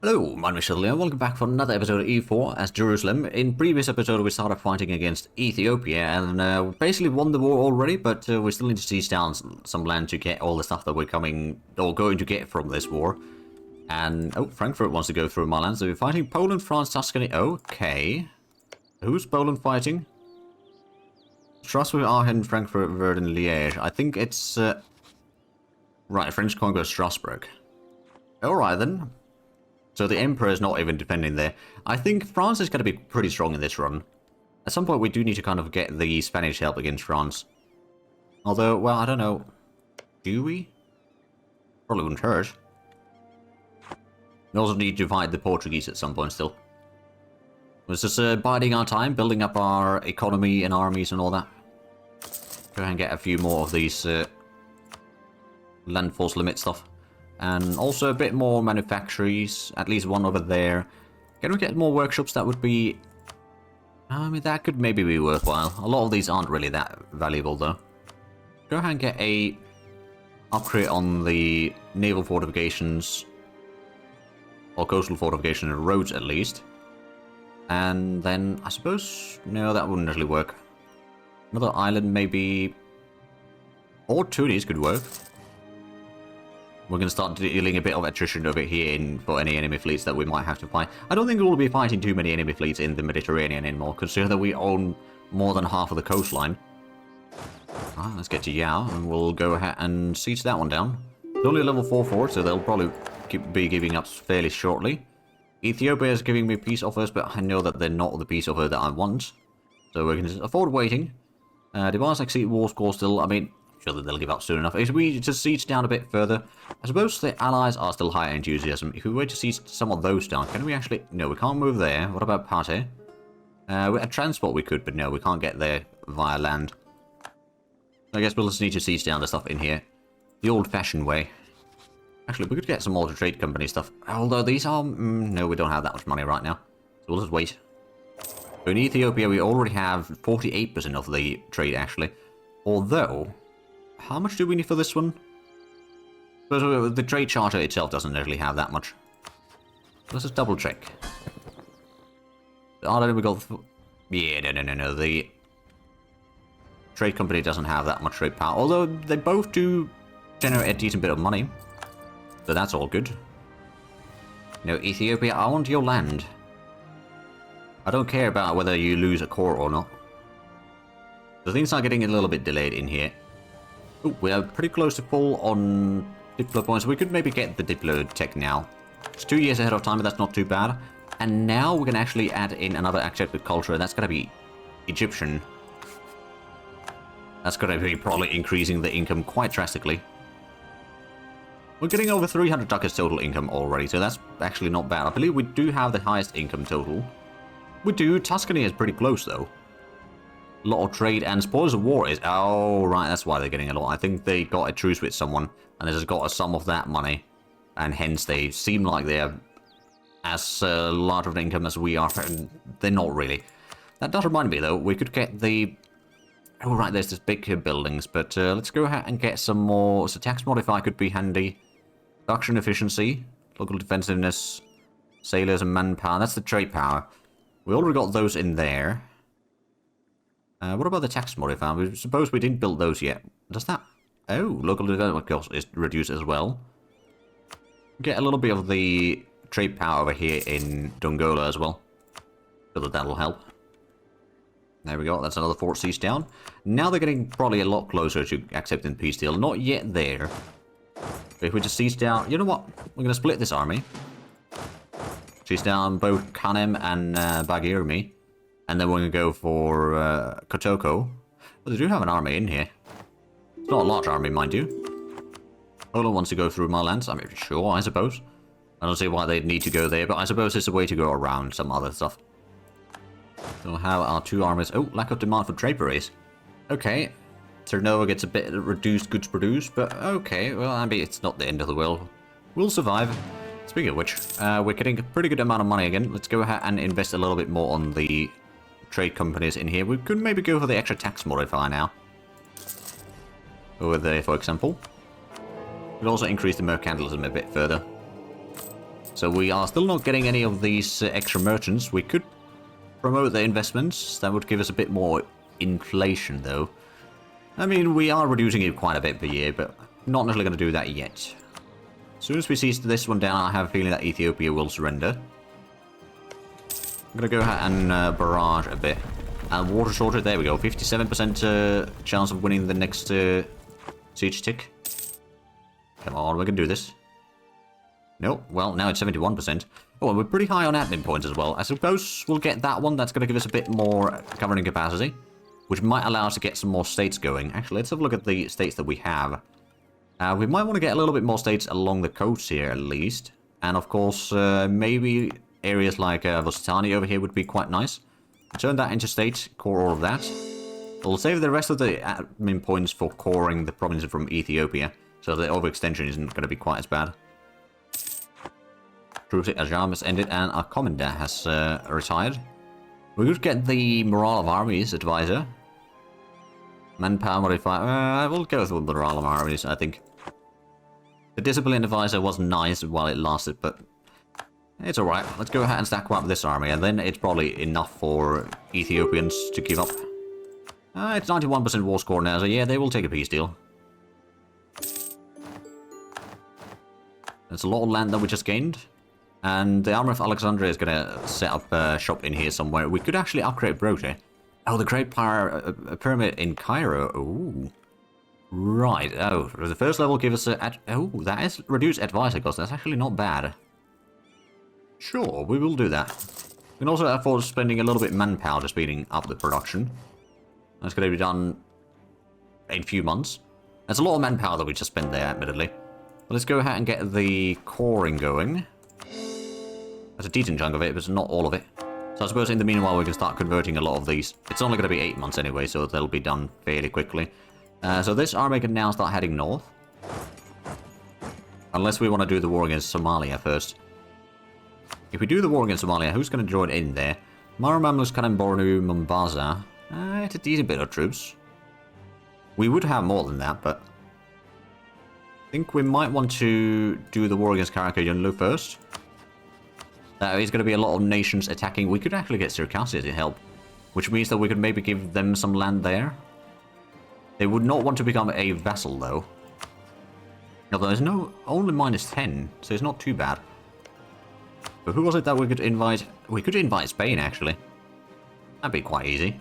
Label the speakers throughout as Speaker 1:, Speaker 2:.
Speaker 1: Hello, my name is Shirley and welcome back for another episode of E4 as Jerusalem. In previous episode we started fighting against Ethiopia and we basically won the war already, but we still need to seize down some land to get all the stuff that we're coming or going to get from this war. And, oh, Frankfurt wants to go through my land, so we're fighting Poland, France, Tuscany. Okay. Who's Poland fighting? Strasbourg, Aachen, Frankfurt, Verdun, Liège. I think it's, right, French conquer Strasbourg. Alright then. So the Emperor is not even defending there. I think France is going to be pretty strong in this run. At some point we do need to kind of get the Spanish help against France. Although, well, I don't know. Do we? Probably wouldn't hurt. We also need to fight the Portuguese at some point still. We're just biding our time, building up our economy and armies and all that. Go ahead and get a few more of these land force limit stuff. And also a bit more manufactories, at least one over there. Can we get more workshops? That would be... I mean, that could maybe be worthwhile. A lot of these aren't really that valuable, though. Go ahead and get a upgrade on the naval fortifications. Or coastal fortification and roads, at least. And then, I suppose... No, that wouldn't really work. Another island, maybe... Or Tunis could work. We're going to start dealing a bit of attrition over here for any enemy fleets that we might have to fight. I don't think we'll be fighting too many enemy fleets in the Mediterranean anymore, considering that we own more than half of the coastline. Ah, let's get to Yao, and we'll go ahead and siege that one down. It's only a level 4 fort, so they'll probably be giving up fairly shortly. Ethiopia is giving me peace offers, but I know that they're not the peace offer that I want. So we can just afford waiting. Demands exceed war score still, I mean... Sure that they'll give up soon enough. If we just siege down a bit further, I suppose the allies are still high enthusiasm. If we were to siege some of those down, can we actually... No, we can't move there. What about Pate? At transport we could, but no, we can't get there via land. I guess we'll just need to siege down the stuff in here. The old-fashioned way. Actually, we could get some more trade company stuff. Although these are... no, we don't have that much money right now. So we'll just wait. So in Ethiopia, we already have 48% of the trade, actually. Although... How much do we need for this one? But the trade charter itself doesn't really have that much. Let's just double check. Oh, we got... Yeah, no. The trade company doesn't have that much trade power. Although they both do generate a decent bit of money. So that's all good. No, Ethiopia, I want your land. I don't care about whether you lose a core or not. The things are getting a little bit delayed in here. Ooh, we are pretty close to full on Diplo points. We could maybe get the Diplo tech now. It's 2 years ahead of time, but that's not too bad. And now we can actually add in another accepted culture, and that's going to be Egyptian. That's going to be probably increasing the income quite drastically. We're getting over 300 ducats total income already, so that's actually not bad. I believe we do have the highest income total. We do. Tuscany is pretty close, though. A lot of trade and spoils of war is... Oh, right, that's why they're getting a lot. I think they got a truce with someone, and they just got a sum of that money. And hence they seem like they're as large of an income as we are. They're not really. That does remind me, though, we could get the... Oh, right, there's this big buildings, but let's go ahead and get some more... So tax modify could be handy. Production efficiency, local defensiveness, sailors and manpower. That's the trade power. We already got those in there. What about the tax modifier? We suppose we didn't build those yet. Does that... Oh, local development cost is reduced as well. Get a little bit of the trade power over here in Dongola as well. So that'll help. There we go, that's another fort siege down. Now they're getting probably a lot closer to accepting peace deal. Not yet there. But if we just siege down... You know what? We're going to split this army. Siege down both Kanem and Bagirmi. And then we're going to go for Kotoko. But they do have an army in here. It's not a large army, mind you. Poland wants to go through my lands. I mean, sure, I suppose. I don't see why they'd need to go there, but I suppose it's a way to go around some other stuff. So how are two armies... Oh, lack of demand for draperies. Okay. Ternova gets a bit reduced goods produced, but okay. Well, I mean, it's not the end of the world. We'll survive. Speaking of which, we're getting a pretty good amount of money again. Let's go ahead and invest a little bit more on the... trade companies in here. We could maybe go for the extra tax modifier now. Over there, for example. We'd also increase the mercantilism a bit further. So we are still not getting any of these extra merchants. We could promote the investments. That would give us a bit more inflation, though. I mean, we are reducing it quite a bit per year, but not necessarily going to do that yet. As soon as we see this one down, I have a feeling that Ethiopia will surrender. I'm going to go ahead and barrage a bit. And water shortage, there we go. 57% chance of winning the next siege tick. Come on, we can do this. Nope, well, now it's 71%. Oh, and we're pretty high on admin points as well. I suppose we'll get that one. That's going to give us a bit more governing capacity, which might allow us to get some more states going. Actually, let's have a look at the states that we have. We might want to get a little bit more states along the coast here, at least. And, of course, maybe areas like Vostani over here would be quite nice. Turn that into state, core all of that. We'll save the rest of the admin points for coring the provinces from Ethiopia, so the overextension isn't going to be quite as bad. Crusade Ajam has ended and our commandant has retired. We could get the morale of armies advisor. Manpower modifier. We'll go with the morale of armies, I think. The discipline advisor was nice while it lasted, but it's alright. Let's go ahead and stack up this army, and then it's probably enough for Ethiopians to give up. It's 91% war score now, so yeah, they will take a peace deal. There's a lot of land that we just gained. And the Army of Alexandria is going to set up a shop in here somewhere. We could actually upgrade Broche. Oh, the Great Pyramid in Cairo. Ooh. Right. Oh, the first level gives us a... Oh, that is reduced advisor cost. That's actually not bad. Sure, we will do that. We can also afford spending a little bit of manpower to speeding up the production. That's going to be done in a few months. There's a lot of manpower that we just spent there, admittedly. But let's go ahead and get the coring going. There's a decent chunk of it, but it's not all of it. So I suppose in the meanwhile we can start converting a lot of these. It's only going to be 8 months anyway, so they'll be done fairly quickly. So this army can now start heading north. Unless we want to do the war against Somalia first. If we do the war against Somalia, who's going to join in there? Mara Mamlus, Kanem Bornu, Mombasa. It's a decent bit of troops. We would have more than that, but... I think we might want to do the war against Karakayunlu first. There's going to be a lot of nations attacking. We could actually get Circassia to help, which means that we could maybe give them some land there. They would not want to become a vassal, though. Although there's only -10, so it's not too bad. But who was it that we could invite? We could invite Spain, actually. That'd be quite easy.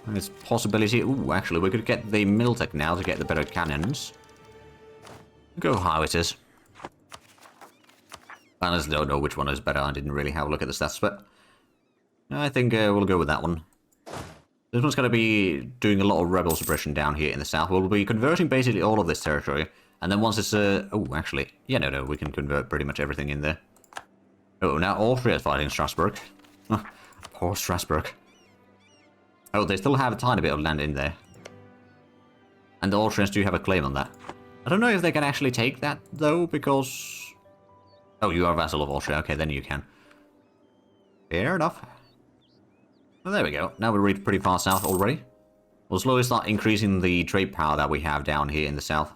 Speaker 1: And there's possibility... Ooh, actually, we could get the Miltech now to get the better cannons. Go howitzers. I honestly don't know which one is better. I didn't really have a look at the stats, but I think we'll go with that one. This one's going to be doing a lot of rebel suppression down here in the south. We'll be converting basically all of this territory. And then once it's... oh, actually... Yeah, no, we can convert pretty much everything in there. Oh, now Austria is fighting Strasbourg. Poor Strasbourg. Oh, they still have a tiny bit of land in there. And the Austrians do have a claim on that. I don't know if they can actually take that, though, because... Oh, you are a vassal of Austria. Okay, then you can. Fair enough. Well, there we go. Now we're pretty far south already. We'll slowly start increasing the trade power that we have down here in the south.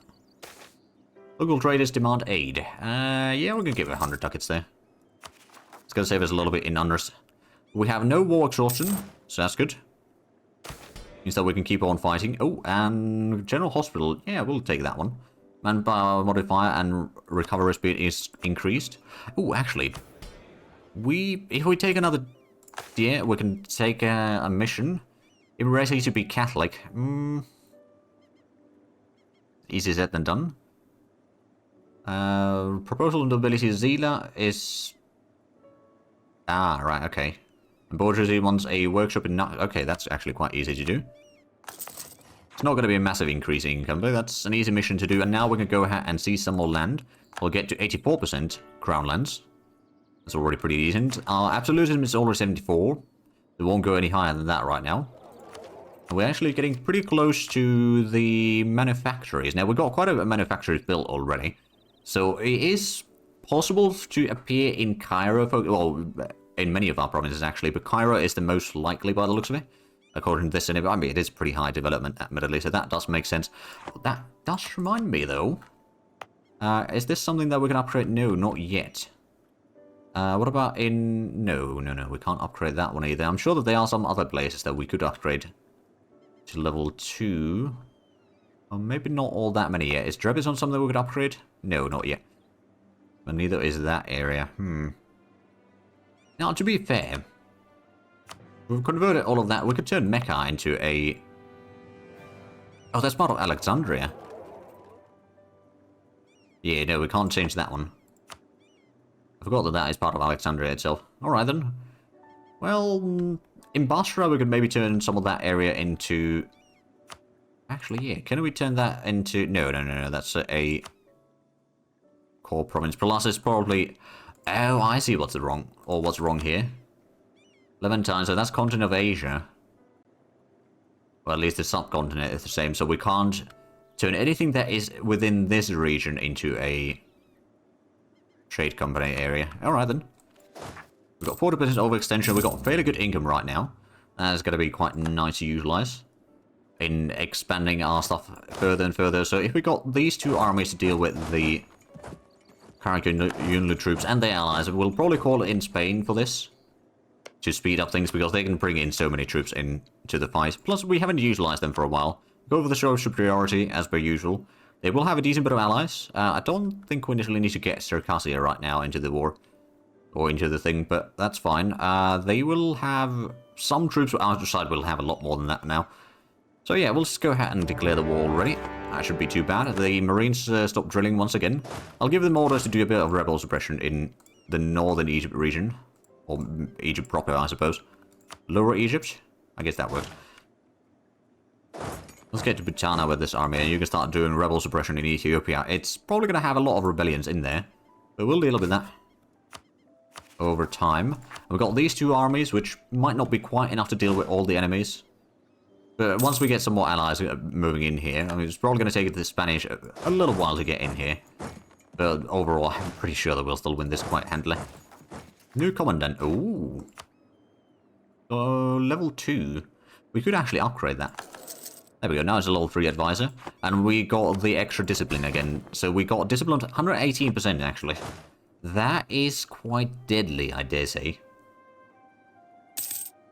Speaker 1: Local traders demand aid. Yeah, we're going to give it 100 ducats there. It's going to save us a little bit in unrest. We have no war exhaustion, so that's good. Means that we can keep on fighting. Oh, and General Hospital. Yeah, we'll take that one. Manpower modifier and recovery speed is increased. Oh, actually, if we take another... Yeah, we can take a mission. Embrace to be Catholic. Easier said than done. Proposal and nobility Zila is... Ah, right, okay. And bourgeoisie wants a workshop in... Okay, that's actually quite easy to do. It's not going to be a massive increase in income, but that's an easy mission to do. And now we can go ahead and see some more land. We'll get to 84% crown lands. That's already pretty decent. Our absolutism is already 74. It won't go any higher than that right now. And we're actually getting pretty close to the manufactories. Now, we've got quite a bit of manufacturers built already. So it is possible to appear in Cairo. Well, in many of our provinces, actually. But Cairo is the most likely by the looks of it. According to this, I mean, it is pretty high development, admittedly, so that does make sense. That does remind me, though. Is this something that we can upgrade? No, not yet. What about in... No, we can't upgrade that one either. I'm sure that there are some other places that we could upgrade to level 2. Or maybe not all that many yet. Is Trebizond something we could upgrade? No, not yet. But neither is that area. Now, to be fair, we've converted all of that. We could turn Mecca into a... Oh, that's part of Alexandria. Yeah, no, we can't change that one. I forgot that that is part of Alexandria itself. Alright then. Well, in Basra we could maybe turn some of that area into... Actually, yeah, can we turn that into... No, that's a core province. Plus it's probably... Oh, I see what's wrong here. Levantine, so that's continent of Asia. Well, at least the subcontinent is the same, so we can't turn anything that is within this region into a trade company area. Alright then. We've got 40% overextension, we've got fairly good income right now. That's going to be quite nice to utilize in expanding our stuff further and further. So if we got these two armies to deal with the Caracunlu troops and their allies, we'll probably call it in Spain for this. To speed up things, because they can bring in so many troops into the fight. Plus, we haven't utilized them for a while. Go over the show of superiority, as per usual. They will have a decent bit of allies. I don't think we initially need to get Circassia right now into the war. Or into the thing, but that's fine. They will have some troops, but our side will have a lot more than that now. So yeah, we'll just go ahead and declare the war already. That shouldn't be too bad. The Marines stop drilling once again. I'll give them orders to do a bit of rebel suppression in the northern Egypt region. Or Egypt proper, I suppose. Lower Egypt? I guess that works. Let's get to Butana with this army, and you can start doing rebel suppression in Ethiopia. It's probably going to have a lot of rebellions in there, but we'll deal with that over time. We've got these two armies, which might not be quite enough to deal with all the enemies. But once we get some more allies moving in here, I mean, it's probably going to take the Spanish a little while to get in here. But overall, I'm pretty sure that we'll still win this quite handily. New commandant. Ooh. Level 2. We could actually upgrade that. There we go. Now it's a level 3 advisor. And we got the extra discipline again. So we got discipline 118% actually. That is quite deadly, I dare say.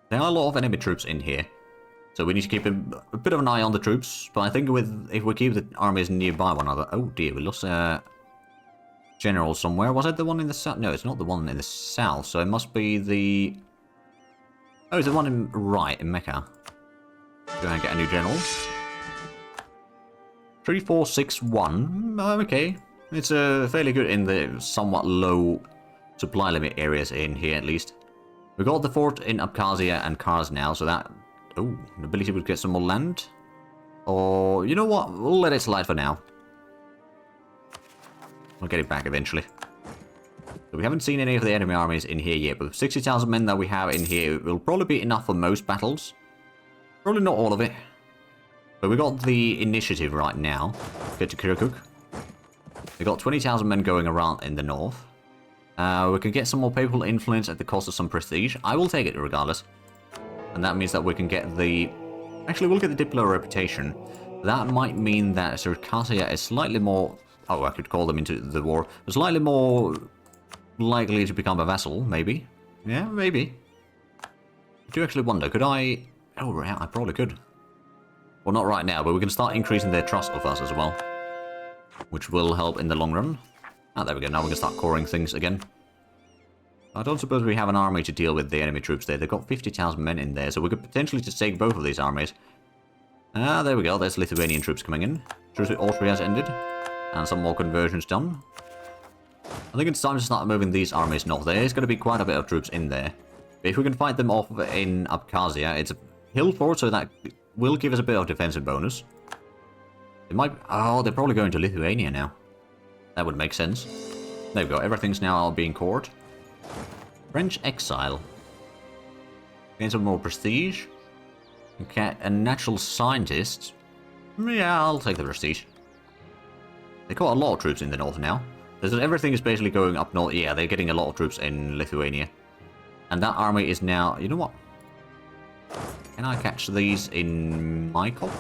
Speaker 1: There are a lot of enemy troops in here. So we need to keep a bit of an eye on the troops. But I think if we keep the armies nearby one another... Oh dear, we lost general somewhere. Was it the one in the south? No, it's not the one in the south. So it must be the... Oh, it's the one in right, in Mecca. Go ahead and get a new general. 3461. Okay. It's fairly good in the somewhat low supply limit areas in here, at least. We got the fort in Abkhazia and Kars now, so that... Oh, the ability would get some more land. Or, you know what? We'll let it slide for now. We'll get it back eventually. So we haven't seen any of the enemy armies in here yet, but 60,000 men that we have in here will probably be enough for most battles. Probably not all of it. But we got the initiative right now. Get to Kirkuk. We got 20,000 men going around in the north. We can get some more papal influence at the cost of some prestige. I will take it regardless. And that means that we can get the... Actually, we'll get the Diplo reputation. That might mean that Circassia is slightly more... Oh, I could call them into the war. Slightly more likely to become a vassal, maybe. Yeah, maybe. I do actually wonder, could I... Oh, yeah, I probably could. Well, not right now, but we can start increasing their trust of us as well. Which will help in the long run. Ah, there we go. Now we can start coring things again. I don't suppose we have an army to deal with the enemy troops there. They've got 50,000 men in there, so we could potentially just take both of these armies. Ah, there we go. There's Lithuanian troops coming in. Truce with Austria has ended. And some more conversions done. I think it's time to start moving these armies north. There is going to be quite a bit of troops in there. But if we can fight them off in Abkhazia, it's a hill fort, so that will give us a bit of defensive bonus. It might... Oh, they're probably going to Lithuania now. That would make sense. There we go. Everything's now being cored. French exile. Gain some more prestige. Okay, a natural scientist. Yeah, I'll take the prestige. They got a lot of troops in the north now. Everything is basically going up north. Yeah, they're getting a lot of troops in Lithuania. And that army is now... You know what? Can I catch these in Michael?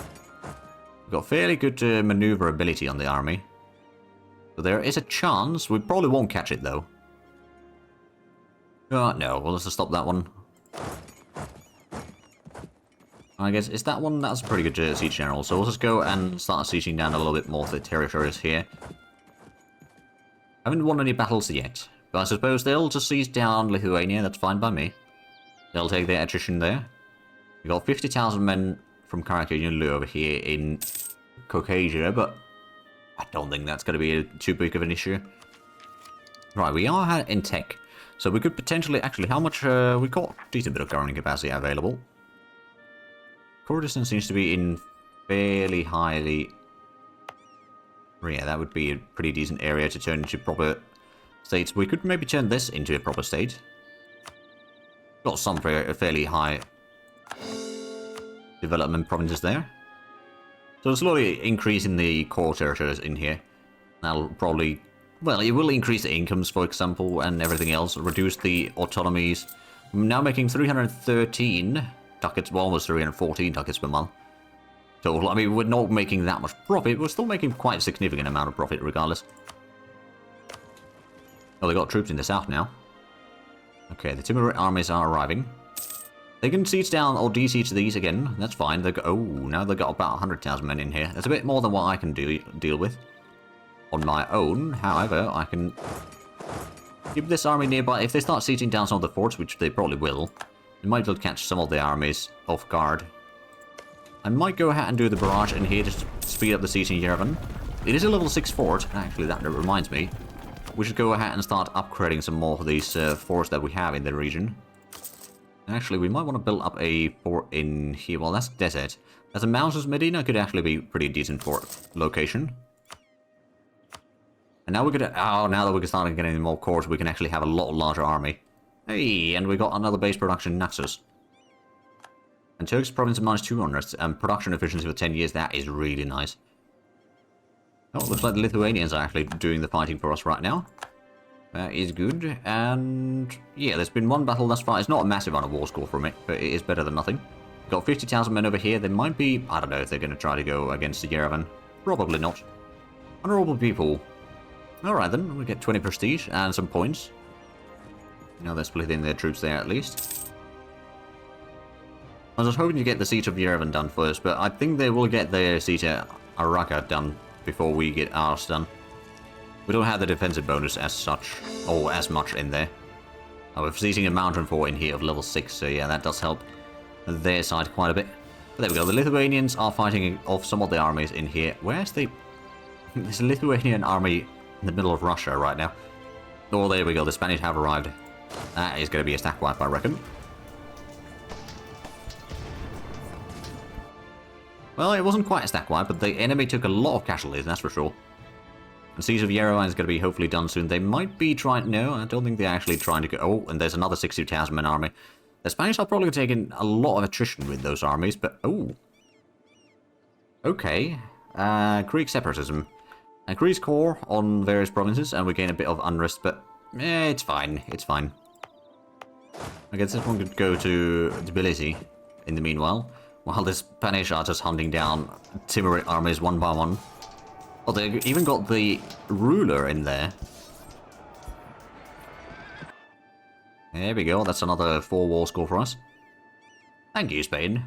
Speaker 1: We've got fairly good maneuverability on the army. So there is a chance. We probably won't catch it, though. Oh, no. Well, let's just stop that one. I guess, is that one? That's a pretty good siege general. So we'll just go and start sieging down a little bit more of the territories here. Haven't won any battles yet. But I suppose they'll just siege down Lithuania. That's fine by me. They'll take their attrition there. We got 50,000 men from Karakhanlu over here in Caucasia, but I don't think that's going to be too big of an issue. Right, we are in tech. So we could potentially, actually, how much, we got a decent bit of governing capacity available. Kurdistan seems to be in fairly highly... Yeah, that would be a pretty decent area to turn into proper states. We could maybe turn this into a proper state. Got some fairly high development provinces there. So slowly increasing the core territories in here. That'll probably... Well, it will increase the incomes, for example, and everything else. Reduce the autonomies. I'm now making 313 ducats, well, almost 314 ducats per month. Total. I mean, we're not making that much profit. We're still making quite a significant amount of profit, regardless. Oh, they got troops in the south now. Okay, the Timurid armies are arriving. They can siege down or de-siege these again. That's fine. They got, oh, now they've got about 100,000 men in here. That's a bit more than what I can deal with on my own. However, I can keep this army nearby. If they start sieging down some of the forts, which they probably will, they might be able to catch some of the armies off guard. I might go ahead and do the barrage in here just to speed up the siege in Yerevan. It is a level 6 fort. Actually, that reminds me. We should go ahead and start upgrading some more of these forts that we have in the region. Actually, we might want to build up a fort in here. Well, that's desert. As a Mountains Medina could actually be pretty decent for location. And now we're gonna... Oh, now that we're starting getting more cores, we can actually have a lot larger army. Hey, and we got another base production in Naxos. And Turk's province of -200, and production efficiency for 10 years. That is really nice. Oh, it looks like the Lithuanians are actually doing the fighting for us right now. That is good. And yeah, there's been one battle thus far. It's not a massive amount of war score from it, but it is better than nothing. Got 50,000 men over here. They might be... I don't know if they're going to try to go against the Yerevan. Probably not. Honorable people. Alright then, we get 20 prestige and some points. Now they're splitting their troops there at least. I was hoping to get the siege of Yerevan done first, but I think they will get their siege at Araka done before we get ours done. We don't have the defensive bonus as such, or as much in there. We're sieging a mountain fort in here of level 6, so yeah, that does help their side quite a bit. But there we go, the Lithuanians are fighting off some of the armies in here. Where's the... There's a Lithuanian army in the middle of Russia right now. Oh, there we go, the Spanish have arrived. That is going to be a stack wipe, I reckon. Well, it wasn't quite a stack wipe, but the enemy took a lot of casualties, that's for sure. The siege of Yerevan is going to be hopefully done soon. They might be trying... No, I don't think they're actually trying to go... Oh, and there's another 60,000 man army. The Spanish are probably taking a lot of attrition with those armies, but... Oh. Okay. Greek separatism. Greece core on various provinces, and we gain a bit of unrest, but... it's fine. It's fine. I guess this one could go to Tbilisi in the meanwhile. While the Spanish are just hunting down Timurid armies one by one. Oh, they even got the ruler in there. There we go, that's another 4 war score for us. Thank you, Spain.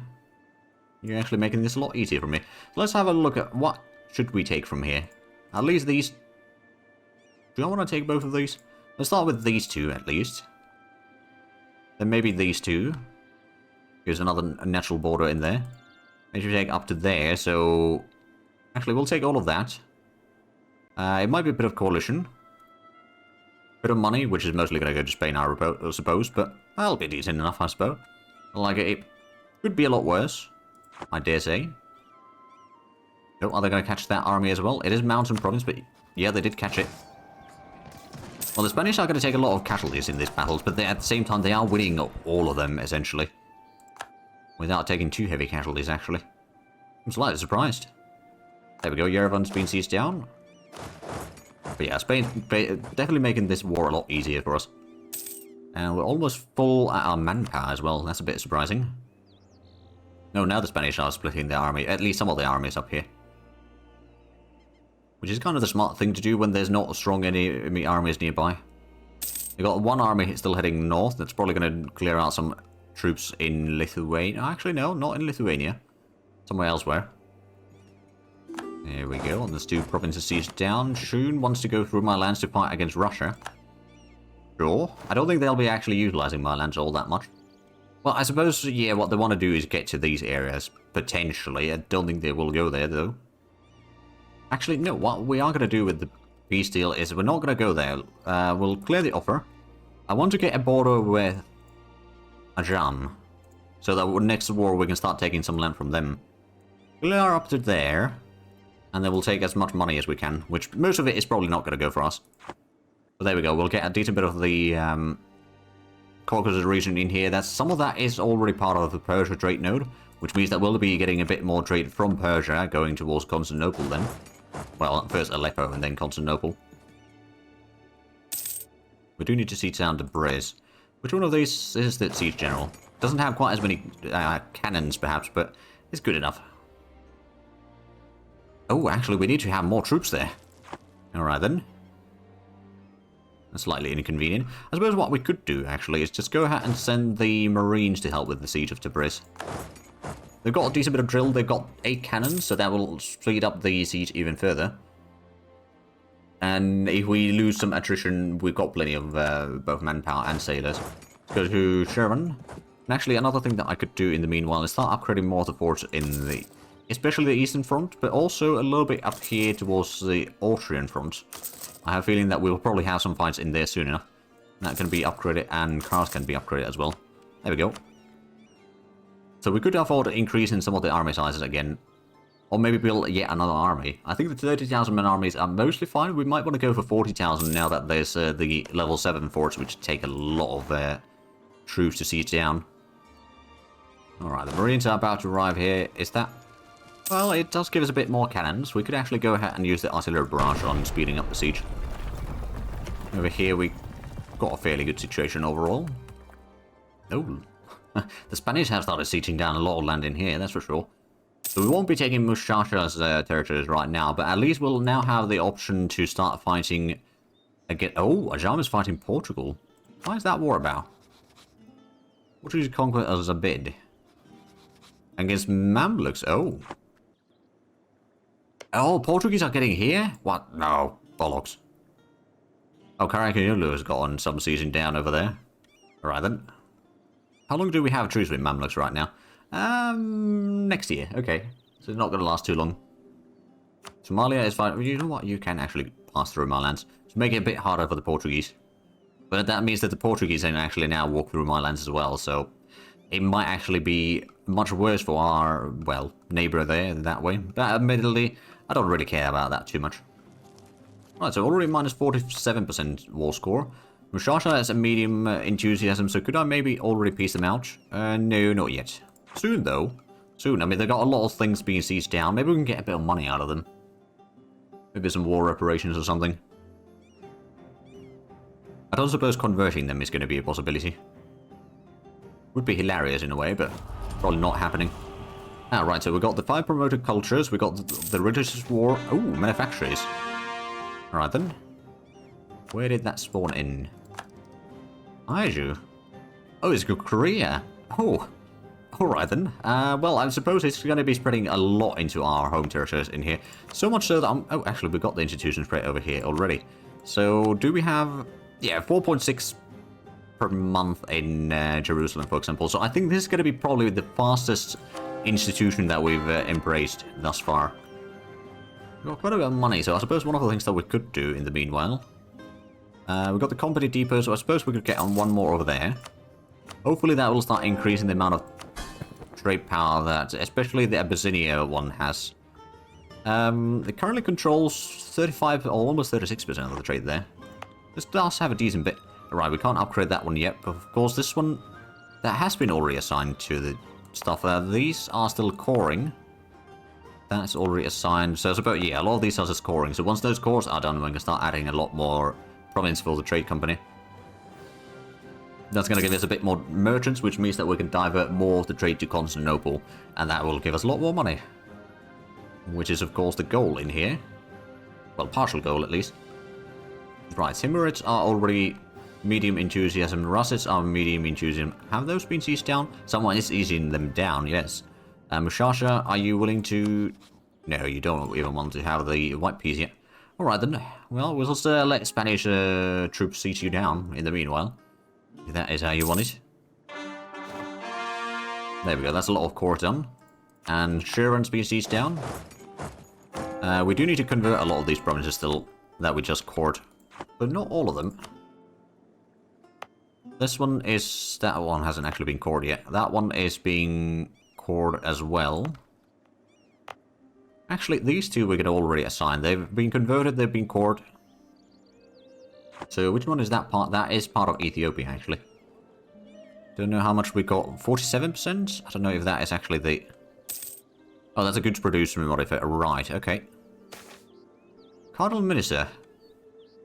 Speaker 1: You're actually making this a lot easier for me. So let's have a look at what should we take from here. At least these... Do I want to take both of these? Let's start with these two, at least. Then maybe these two. Here's another natural border in there. Maybe we take up to there, so... Actually, we'll take all of that. It might be a bit of coalition. Bit of money, which is mostly going to go to Spain, I suppose, but that'll be decent enough, I suppose. Like, it could be a lot worse, I dare say. Oh, are they going to catch that army as well? It is mountain province, but yeah, they did catch it. Well, the Spanish are going to take a lot of casualties in these battles, but at the same time, they are winning all of them, essentially. Without taking too heavy casualties, actually. I'm slightly surprised. There we go, Yerevan's been sieged down. But yeah, Spain's definitely making this war a lot easier for us. And we're almost full at our manpower as well, that's a bit surprising. No, now the Spanish are splitting their army, at least some of the armies up here. which is kind of the smart thing to do when there's not strong enemy armies nearby. You've got one army still heading north. That's probably going to clear out some troops in Lithuania. Actually, no, not in Lithuania. Somewhere elsewhere. There we go. And there's 2 provinces sieged down. Shun wants to go through my lands to fight against Russia. Sure. I don't think they'll be actually utilizing my lands all that much. Well, I suppose, yeah, what they want to do is get to these areas, potentially. I don't think they will go there, though. Actually, no, what we are going to do with the peace deal is we're not going to go there. We'll clear the offer. I want to get a border with Ajan, so that next war we can start taking some land from them. Clear up to there, and then we'll take as much money as we can, which most of it is probably not going to go for us. But there we go, we'll get a decent bit of the Caucasus region in here. Some of that is already part of the Persia trade node, which means that we'll be getting a bit more trade from Persia going towards Constantinople then. Well, first Aleppo and then Constantinople. We do need to siege down Tabriz. Which one of these is the siege general? Doesn't have quite as many cannons perhaps, but it's good enough. Oh, actually we need to have more troops there. Alright then. That's slightly inconvenient. I suppose what we could do actually is just go ahead and send the Marines to help with the siege of Tabriz. They've got a decent bit of drill, they've got 8 cannons, so that will speed up the siege even further. And if we lose some attrition, we've got plenty of both manpower and sailors. Let's go to Sherman. And actually, another thing that I could do in the meanwhile is start upgrading more of the forts in the... especially the eastern front, but also a little bit up here towards the Austrian front. I have a feeling that we'll probably have some fights in there soon enough. That can be upgraded, and cars can be upgraded as well. There we go. So we could afford increasing some of the army sizes again. Or maybe build yet another army. I think the 30,000 man armies are mostly fine. We might want to go for 40,000 now that there's the level 7 forts, which take a lot of troops to siege down. Alright, the Marines are about to arrive here. Is that... well, it does give us a bit more cannons. We could actually go ahead and use the artillery barrage on speeding up the siege. Over here we got a fairly good situation overall. Oh, the Spanish have started sieging down a lot of land in here, that's for sure. So we won't be taking Mushasha's territories right now, but at least we'll now have the option to start fighting again. Oh, Ajam is fighting Portugal. Why is that war about? Portuguese conquer as a bid. Against Mamluks, oh. Oh, Portuguese are getting here? What? No, bollocks. Oh, Caracayolo has gotten some sieging down over there. Alright then. How long do we have truce with Mamluks right now? Next year. Okay. So it's not going to last too long. Somalia is fine. You know what? You can actually pass through my lands. To make it a bit harder for the Portuguese. But that means that the Portuguese can actually now walk through my lands as well. So it might actually be much worse for our, well, neighbor there that way. But admittedly, I don't really care about that too much. Right, so already minus 47% war score. Mushasha has a medium enthusiasm, so could I maybe already piece them out? No, not yet. Soon, though. Soon. I mean, they've got a lot of things being sieged down. Maybe we can get a bit of money out of them. Maybe some war reparations or something. I don't suppose converting them is going to be a possibility. Would be hilarious in a way, but probably not happening. Ah, right, so we got the 5 promoted cultures. We got the religious war. Oh, manufacturers. Alright then. Where did that spawn in? Aiju. Oh, it's Korea. Oh. Alright then. Well, I suppose it's going to be spreading a lot into our home territories in here. So much so that I'm... oh, actually, we've got the institution spread over here already. So, do we have... yeah, 4.6 per month in Jerusalem, for example. So I think this is going to be probably the fastest institution that we've embraced thus far. We've got quite a bit of money, so I suppose one of the things that we could do in the meanwhile... we've got the company depot, so I suppose we could get on one more over there. Hopefully that will start increasing the amount of trade power that, especially the Abyssinia one has. It currently controls 35 or almost 36% of the trade there. This does have a decent bit. Alright, we can't upgrade that one yet, but of course this one, that has been already assigned to the stuff. These are still coring. That's already assigned, so it's about, yeah, a lot of these are just coring. So once those cores are done, we can start adding a lot more province for the trade company. That's going to give us a bit more merchants, which means that we can divert more of the trade to Constantinople, and that will give us a lot more money. Which is, of course, the goal in here. Well, partial goal at least. Right, Timurids are already medium enthusiasm. Russets are medium enthusiasm. Have those been seized down? Someone is easing them down, yes. Mushasha, are you willing to... No, you don't even want to have the white piece yet. Alright then. Well, we'll just let Spanish troops siege you down in the meanwhile. If that is how you want it. There we go, that's a lot of core done. And Sheeran's been sieged down. We do need to convert a lot of these provinces still that we just cored. But not all of them. This one is... That one hasn't actually been cored yet. That one is being cored as well. Actually, these two we could already assign. They've been converted, they've been cored. So which one is that part? That is part of Ethiopia, actually. Don't know how much we got. 47%? I don't know if that is actually the... Oh, that's a goods producer modifier. Right, okay. Cardinal Minister.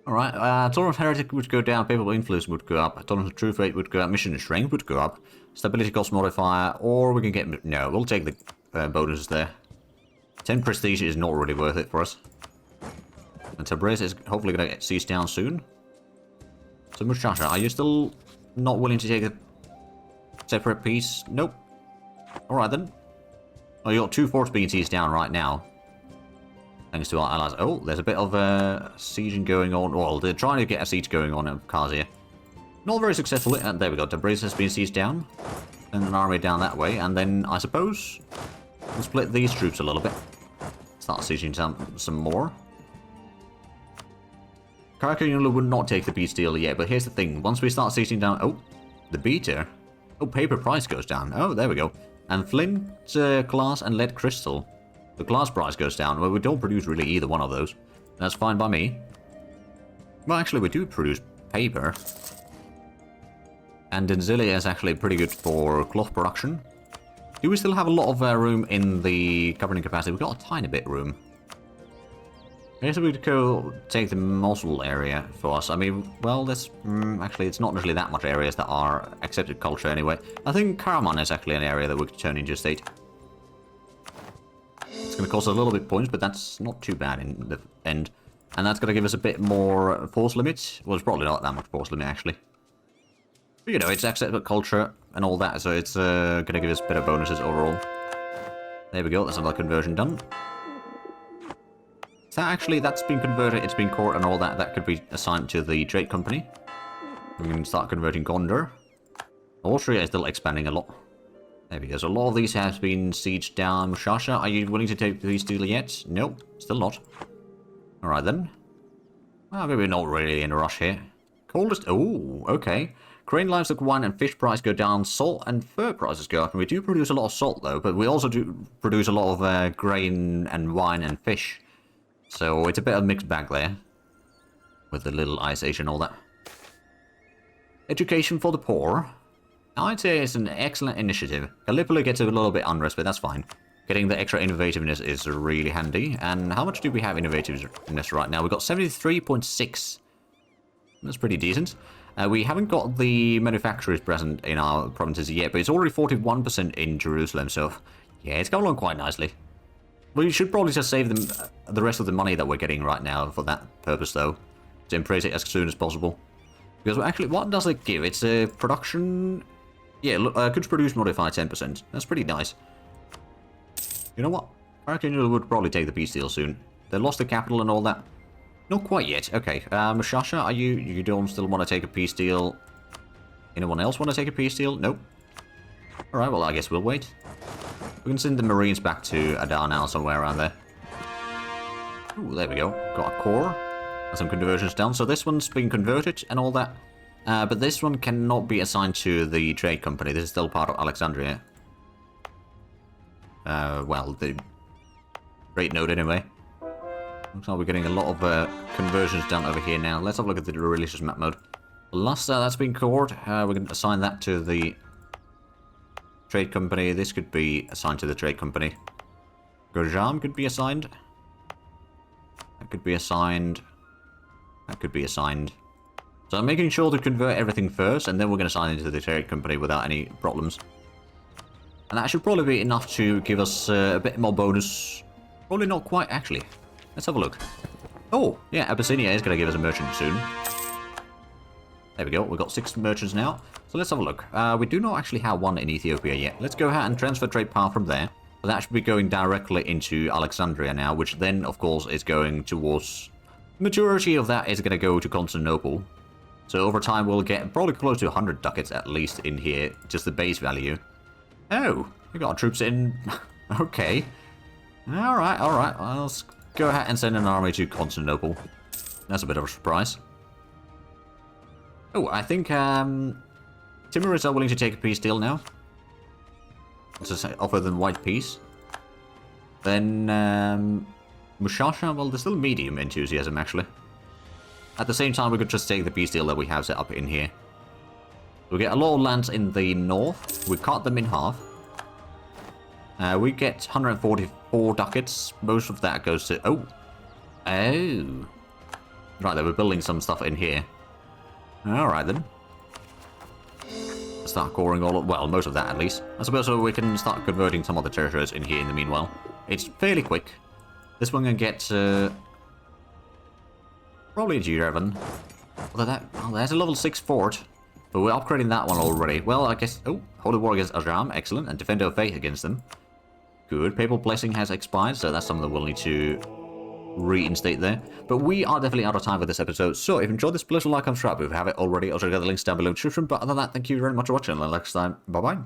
Speaker 1: Alright, tolerance heretic would go down, papal influence would go up, tolerance of truth rate would go up, mission strength would go up, stability cost modifier, or we can get... No, we'll take the bonuses there. 10 prestige is not really worth it for us. And Tabriz is hopefully going to get seized down soon. So Mushasha, are you still not willing to take a separate piece? Nope. Alright then. Oh, you got 2 forts being seized down right now. Thanks to our allies. Oh, there's a bit of sieging going on. Well, they're trying to get a siege going on in Khazia. Not very successfully. And there we go. Tabriz has been seized down. And an army down that way. And then, I suppose, we'll split these troops a little bit. Start sieging some more. Karakunulu would not take the peace deal yet, but here's the thing. Once we start sieging down... Oh, the beater. Oh, paper price goes down. Oh, there we go. And flint, glass, and lead crystal. The glass price goes down. Well, we don't produce really either one of those. That's fine by me. Well, actually, we do produce paper. And Denzilia is actually pretty good for cloth production. Do we still have a lot of room in the governing capacity? We've got a tiny bit room. I guess we could go take the Mosul area for us. I mean, well, that's... actually, it's not really that much areas that are accepted culture anyway. I think Karaman is actually an area that we could turn into a state. It's going to cost a little bit points, but that's not too bad in the end. And that's going to give us a bit more force limit. Well, it's probably not that much force limit, actually. But, you know, it's accepted culture and all that, so it's going to give us better bonuses overall. There we go, that's another conversion done. So actually, that's been converted, it's been court and all that. That could be assigned to the trade company. We can start converting Gondar. Austria is still expanding a lot. There we go. So a lot of these have been sieged down. Mushasha, are you willing to take these deal yet? Nope, still not. Alright then. Well, maybe not really in a rush here. Coldest... Oh, okay. Grain, livestock, wine, and fish price go down. Salt and fur prices go up. And we do produce a lot of salt, though. But we also do produce a lot of grain and wine and fish. So it's a bit of a mixed bag there. With the little ice age and all that. Education for the poor. I'd say it's an excellent initiative. Gallipoli gets a little bit unrest, but that's fine. Getting the extra innovativeness is really handy. And how much do we have innovativeness right now? We've got 73.6. That's pretty decent. We haven't got the manufacturers present in our provinces yet, but it's already 41% in Jerusalem, so yeah, it's going along quite nicely. We should probably just save them the rest of the money that we're getting right now for that purpose, though. To embrace it as soon as possible. Because actually, what does it give? It's a production... Yeah, goods produced modifier 10%. That's pretty nice. You know what? I reckon you would probably take the peace deal soon. They lost the capital and all that. Not quite yet. Okay. Mushasha, are you don't still want to take a peace deal? Anyone else want to take a peace deal? Nope. Alright, well, I guess we'll wait. We can send the Marines back to Adar now, somewhere around there. Ooh, there we go. Got a core. And some conversions done. So this one's been converted and all that. But this one cannot be assigned to the trade company. This is still part of Alexandria. Well, the trade node anyway. Looks like we're getting a lot of conversions done over here now. Let's have a look at the religious map mode. Last that's been cored. We can assign that to the trade company. This could be assigned to the trade company. Gojam could be assigned. That could be assigned. That could be assigned. So I'm making sure to convert everything first, and then we're going to sign into the trade company without any problems. And that should probably be enough to give us a bit more bonus. Probably not quite, actually. Let's have a look. Oh, yeah, Abyssinia is going to give us a merchant soon. There we go, we've got 6 merchants now. So let's have a look. We do not actually have one in Ethiopia yet. Let's go ahead and transfer trade power from there. But that should be going directly into Alexandria now, which then, of course, is going towards... Majority of that is going to go to Constantinople. So over time, we'll get probably close to 100 ducats at least in here, just the base value. Oh, we got our troops in. Okay. Alright, alright. Well, let's go ahead and send an army to Constantinople. That's a bit of a surprise. Oh, I think Timurids are willing to take a peace deal now. Let's just offer them white peace. Then Mushasha, well, there's still medium enthusiasm actually. At the same time, we could just take the peace deal that we have set up in here. We get a lot of lands in the north. We cut them in half. We get 144 ducats. Most of that goes to... Oh. Oh. Right, they were building some stuff in here. Alright then. Start coring all of... Well, most of that at least. I suppose so we can start converting some of the territories in here in the meanwhile. It's fairly quick. This one can get... probably a G11. Although that... Oh, there's a level 6 fort. But we're upgrading that one already. Well, I guess... Oh, Holy War against Ajam. Excellent. And Defender of Faith against them. Good. Papal Blessing has expired, so that's something that we'll need to reinstate there. But we are definitely out of time for this episode. So if you enjoyed this, please like and subscribe if you haven't already. Also, get the links down below in the description. But other than that, thank you very much for watching. Until next time, bye-bye.